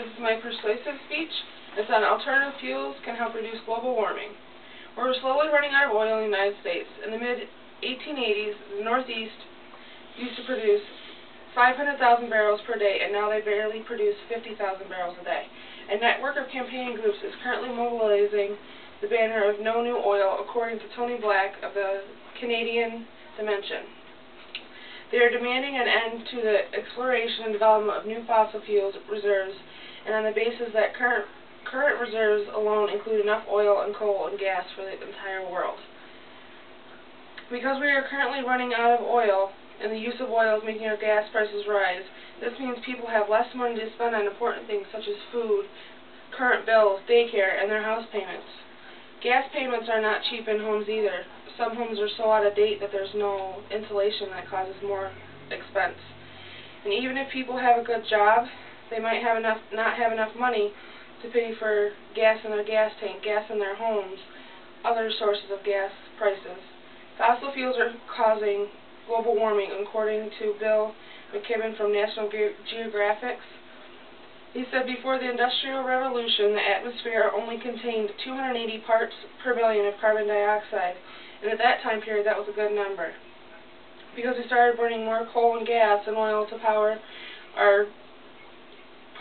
This is my persuasive speech. It's on alternative fuels can help reduce global warming. We're slowly running out of oil in the United States. In the mid-1880s, the Northeast used to produce 500,000 barrels per day, and now they barely produce 50,000 barrels a day. A network of campaign groups is currently mobilizing the banner of No New Oil, according to Tony Black of the Canadian Dimension. They are demanding an end to the exploration and development of new fossil fuels reserves, and on the basis that current reserves alone include enough oil and coal and gas for the entire world. Because we are currently running out of oil, and the use of oil is making our gas prices rise, this means people have less money to spend on important things such as food, current bills, daycare, and their house payments. Gas payments are not cheap in homes either. Some homes are so out of date that there's no insulation that causes more expense. And even if people have a good job, they might not have enough money to pay for gas in their gas tank, gas in their homes, other sources of gas prices. Fossil fuels are causing global warming, according to Bill McKibben from National Geographic. He said before the Industrial Revolution, the atmosphere only contained 280 parts per billion of carbon dioxide, and at that time period that was a good number. Because we started burning more coal and gas and oil to power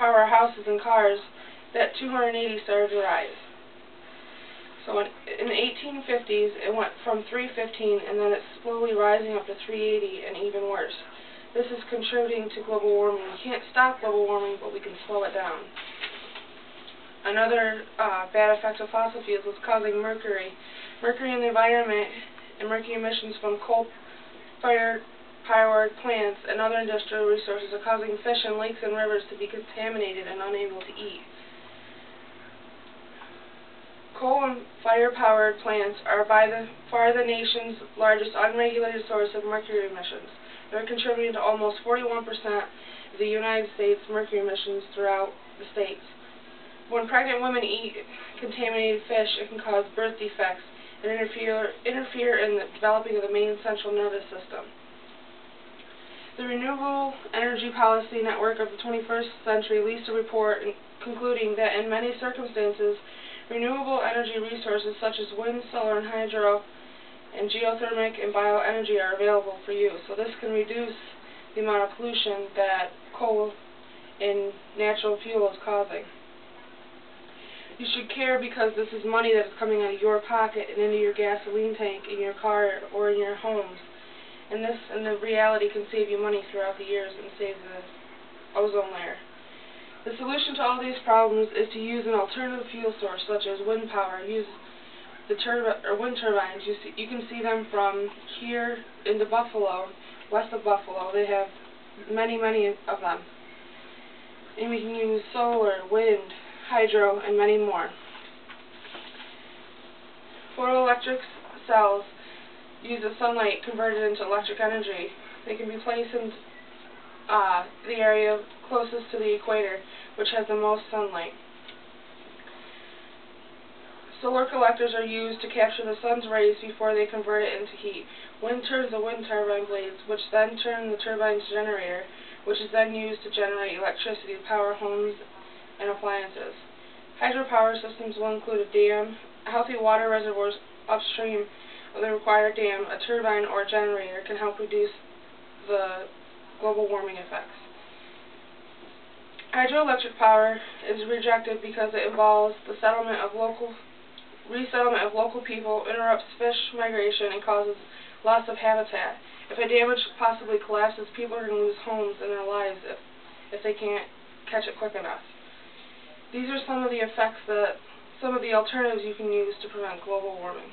our houses and cars, that 280 started to rise. So in the 1850s, it went from 315, and then it's slowly rising up to 380 and even worse. This is contributing to global warming. We can't stop global warming, but we can slow it down. Another bad effect of fossil fuels is causing mercury. Mercury in the environment and mercury emissions from coal-fired powered plants and other industrial resources are causing fish in lakes and rivers to be contaminated and unable to eat. Coal and fire-powered plants are by far the nation's largest unregulated source of mercury emissions. They're contributing to almost 41% of the United States mercury emissions throughout the states. When pregnant women eat contaminated fish, it can cause birth defects and interfere in the developing of the main central nervous system. The Renewable Energy Policy Network of the 21st Century released a report concluding that in many circumstances, renewable energy resources such as wind, solar, and hydro, and geothermic and bioenergy are available for use. So this can reduce the amount of pollution that coal and natural fuel is causing. You should care because this is money that is coming out of your pocket and into your gasoline tank, in your car, or in your homes. And this, in the reality, can save you money throughout the years and save the ozone layer. The solution to all these problems is to use an alternative fuel source such as wind power. Use the wind turbines. You can see them from here into Buffalo, west of Buffalo. They have many of them. And we can use solar, wind, hydro, and many more. Photoelectric cells use the sunlight converted into electric energy. They can be placed in the area closest to the equator, which has the most sunlight. Solar collectors are used to capture the sun's rays before they convert it into heat. Wind turns the wind turbine blades, which then turn the turbine's generator, which is then used to generate electricity to power homes and appliances. Hydropower systems will include a dam, healthy water reservoirs upstream of the required dam. A turbine or a generator can help reduce the global warming effects. Hydroelectric power is rejected because it involves the resettlement of local people, interrupts fish migration, and causes loss of habitat. If a damage possibly collapses, people are going to lose homes and their lives if they can't catch it quick enough. These are some of the effects some of the alternatives you can use to prevent global warming.